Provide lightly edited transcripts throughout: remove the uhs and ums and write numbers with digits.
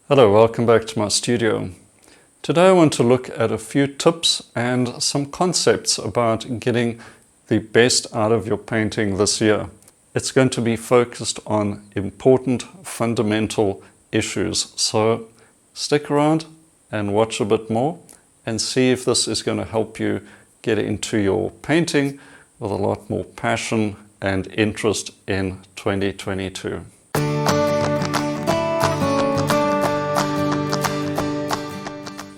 Hello, welcome back to my studio. Today I want to look at a few tips and some concepts about getting the best out of your painting this year. It's going to be focused on important fundamental issues, so stick around and watch a bit more and see if this is going to help you get into your painting with a lot more passion and interest in 2022.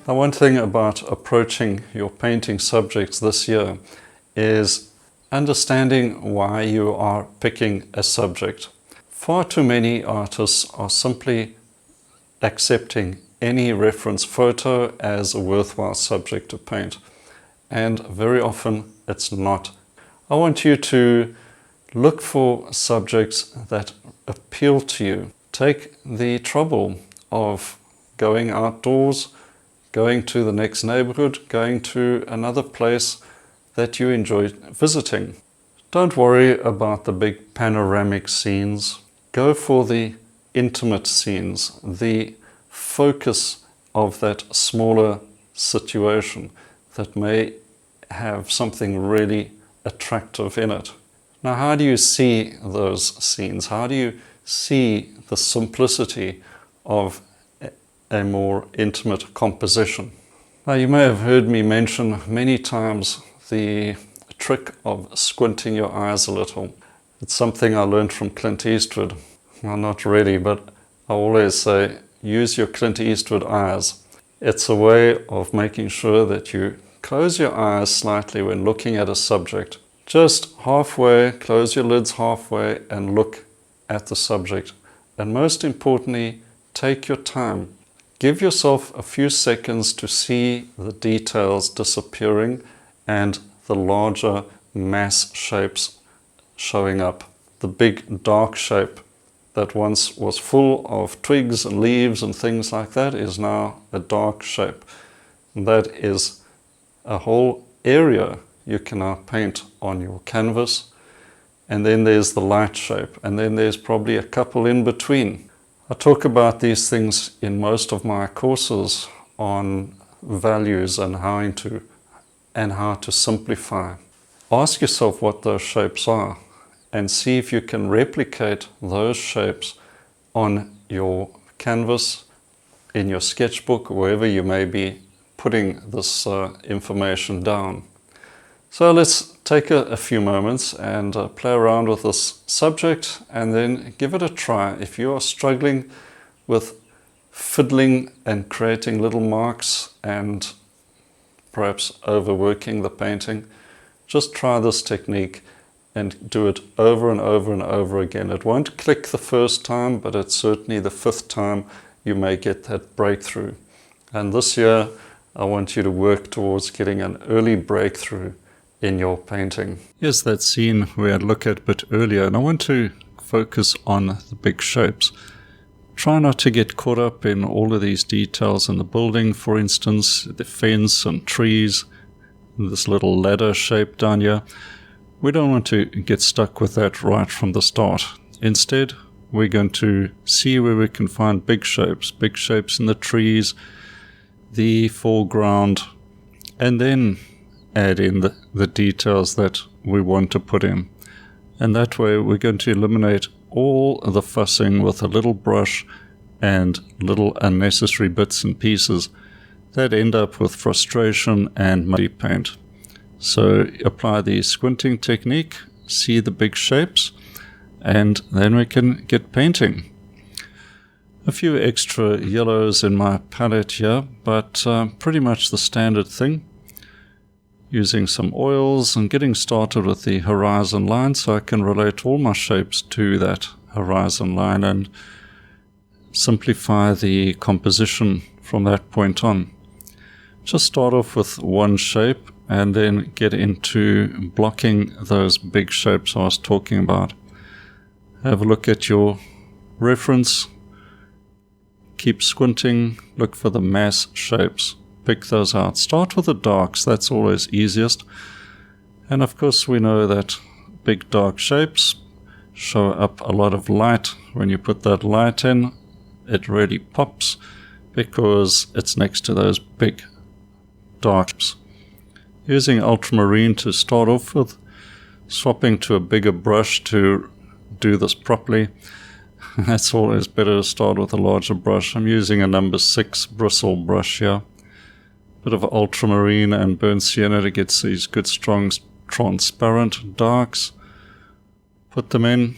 Now, one thing about approaching your painting subjects this year is understanding why you are picking a subject. Far too many artists are simply accepting any reference photo as a worthwhile subject to paint, and very often it's not. I want you to look for subjects that appeal to you. Take the trouble of going outdoors, going to the next neighborhood, going to another place that you enjoy visiting. Don't worry about the big panoramic scenes. Go for the intimate scenes, the focus of that smaller situation that may have something really attractive in it. Now, how do you see those scenes? How do you see the simplicity of a more intimate composition? Now, you may have heard me mention many times the trick of squinting your eyes a little. It's something I learned from Clint Eastwood. Well, not really, but I always say, use your Clint Eastwood eyes. It's a way of making sure that you close your eyes slightly when looking at a subject. Just halfway, close your lids halfway and look at the subject. And most importantly, take your time. Give yourself a few seconds to see the details disappearing and the larger mass shapes showing up. The big dark shape that once was full of twigs and leaves and things like that is now a dark shape. And that is a whole area you can now paint on your canvas. And then there's the light shape, and then there's probably a couple in between. I talk about these things in most of my courses on values and how to simplify. Ask yourself what those shapes are and see if you can replicate those shapes on your canvas, in your sketchbook, wherever you may be putting this information down. So let's take a few moments and play around with this subject and then give it a try. If you are struggling with fiddling and creating little marks and perhaps overworking the painting, just try this technique and do it over and over and over again. It won't click the first time, but it's certainly the fifth time you may get that breakthrough. And this year, I want you to work towards getting an early breakthrough in your painting. Here's that scene we had a look at a bit earlier, and I want to focus on the big shapes. Try not to get caught up in all of these details in the building, for instance, the fence and trees, this little ladder shape down here. We don't want to get stuck with that right from the start. Instead, we're going to see where we can find big shapes in the trees, the foreground, and then add in the details that we want to put in. And that way we're going to eliminate all the fussing with a little brush and little unnecessary bits and pieces that end up with frustration and muddy paint. So apply the squinting technique, see the big shapes, and then we can get painting. A few extra yellows in my palette here, but pretty much the standard thing. Using some oils and getting started with the horizon line so I can relate all my shapes to that horizon line and simplify the composition from that point on. Just start off with one shape and then get into blocking those big shapes I was talking about. Have a look at your reference, keep squinting, look for the mass shapes. Pick those out. Start with the darks, that's always easiest. And of course we know that big dark shapes show up a lot of light. When you put that light in, it really pops because it's next to those big darks. Using ultramarine to start off with, swapping to a bigger brush to do this properly. That's always better to start with a larger brush. I'm using a number 6 bristle brush here. Bit of ultramarine and burnt sienna to get these good strong transparent darks. Put them in.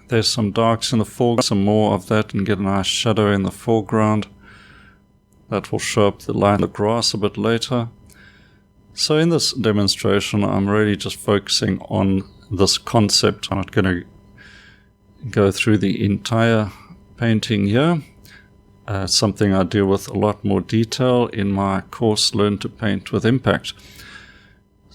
There's some darks in the foreground, some more of that, and get a nice shadow in the foreground. That will show up the line of the grass a bit later. So in this demonstration, I'm really just focusing on this concept. I'm not going to go through the entire painting here. Something I deal with a lot more detail in my course, Learn to Paint with Impact.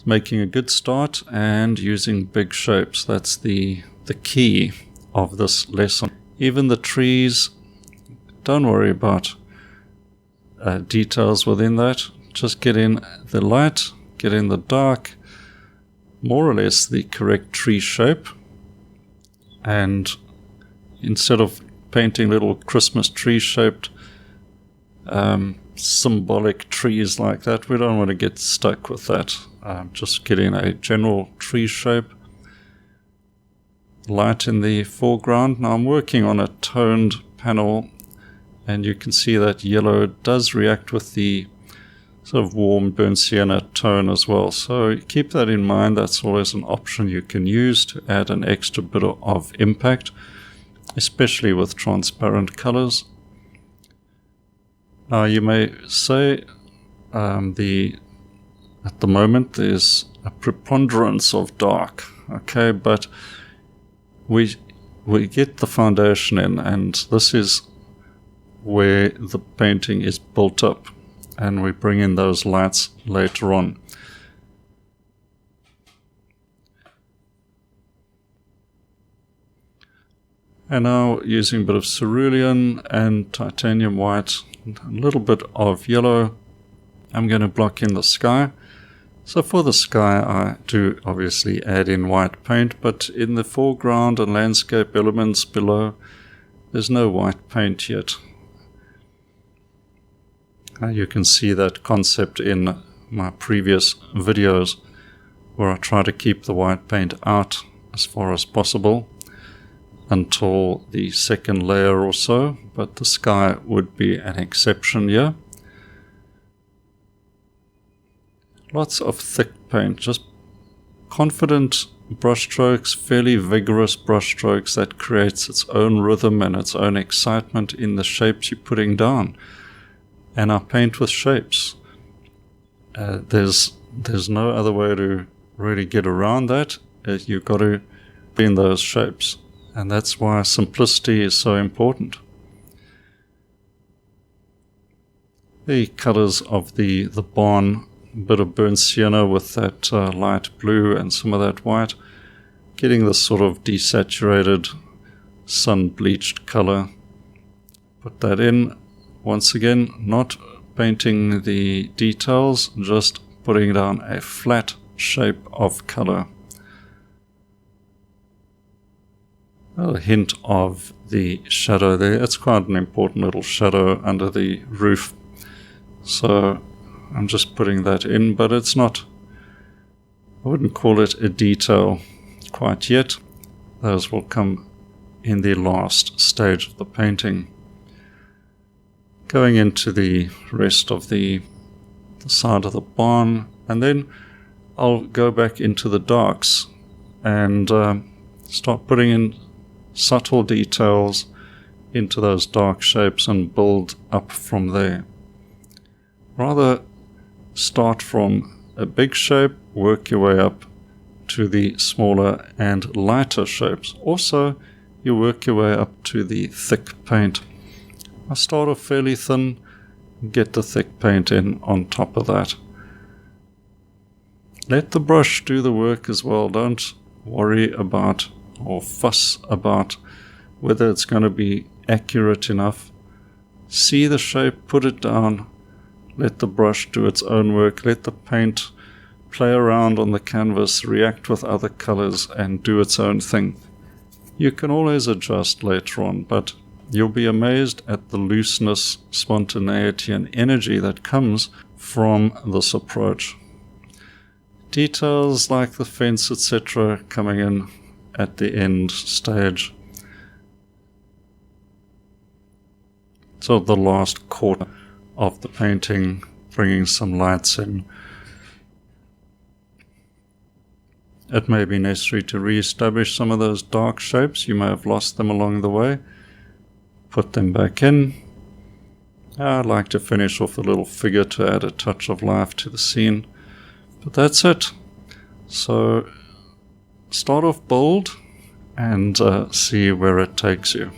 Making a good start and using big shapes. That's the key of this lesson. Even the trees, don't worry about details within that. Just get in the light, get in the dark, more or less the correct tree shape. And instead of painting little Christmas tree shaped symbolic trees like that, we don't want to get stuck with that. Just get in a general tree shape. Light in the foreground. Now I'm working on a toned panel, and you can see that yellow does react with the sort of warm burnt sienna tone as well. So keep that in mind. That's always an option you can use to add an extra bit of impact, especially with transparent colors. Now you may say at the moment there's a preponderance of dark, okay, but we get the foundation in, and this is where the painting is built up, and we bring in those lights later on. And now using a bit of cerulean and titanium white, a little bit of yellow, I'm going to block in the sky. So for the sky I do obviously add in white paint, but in the foreground and landscape elements below there's no white paint yet. You can see that concept in my previous videos where I try to keep the white paint out as far as possible until the second layer or so, but the sky would be an exception here. Lots of thick paint, just confident brush strokes, fairly vigorous brush strokes that creates its own rhythm and its own excitement in the shapes you're putting down. And I paint with shapes. There's no other way to really get around that. You've got to be in those shapes. And that's why simplicity is so important. The colors of the barn, a bit of burnt sienna with that light blue and some of that white, getting this sort of desaturated, sun-bleached color. Put that in. Once again, not painting the details, just putting down a flat shape of color. A hint of the shadow there. It's quite an important little shadow under the roof. So I'm just putting that in, but it's not, I wouldn't call it a detail quite yet. Those will come in the last stage of the painting. Going into the rest of the side of the barn, and then I'll go back into the darks and start putting in subtle details into those dark shapes and build up from there. Rather start from a big shape, work your way up to the smaller and lighter shapes. Also, you work your way up to the thick paint. I start off fairly thin, get the thick paint in on top of that. Let the brush do the work as well. Don't worry about or fuss about whether it's going to be accurate enough. See the shape, put it down, let the brush do its own work, let the paint play around on the canvas, react with other colors and do its own thing. You can always adjust later on, but You'll be amazed at the looseness, spontaneity, and energy that comes from this approach. Details like the fence, etc., coming in at the end stage. So the last quarter of the painting, bringing some lights in. It may be necessary to re-establish some of those dark shapes. You may have lost them along the way. Put them back in. I'd like to finish off a little figure to add a touch of life to the scene. But that's it. So start off bold and see where it takes you.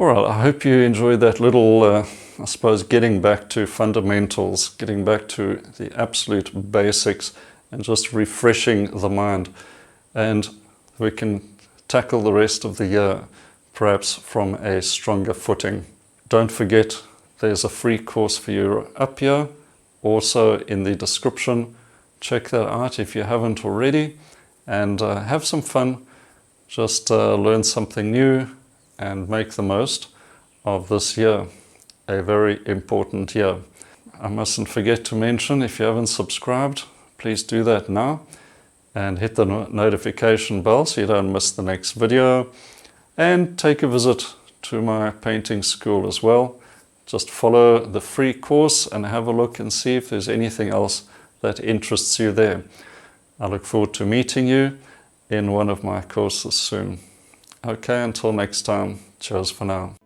Alright, I hope you enjoyed that little, I suppose, getting back to fundamentals, getting back to the absolute basics and just refreshing the mind. And we can tackle the rest of the year perhaps from a stronger footing. Don't forget, there's a free course for you up here, also in the description. Check that out if you haven't already, and have some fun. Just learn something new and make the most of this year, a very important year. I mustn't forget to mention, if you haven't subscribed, please do that now and hit the notification bell so you don't miss the next video, and take a visit to my painting school as well. Just follow the free course and have a look and see if there's anything else that interests you there. I look forward to meeting you in one of my courses soon. Okay, until next time, cheers for now.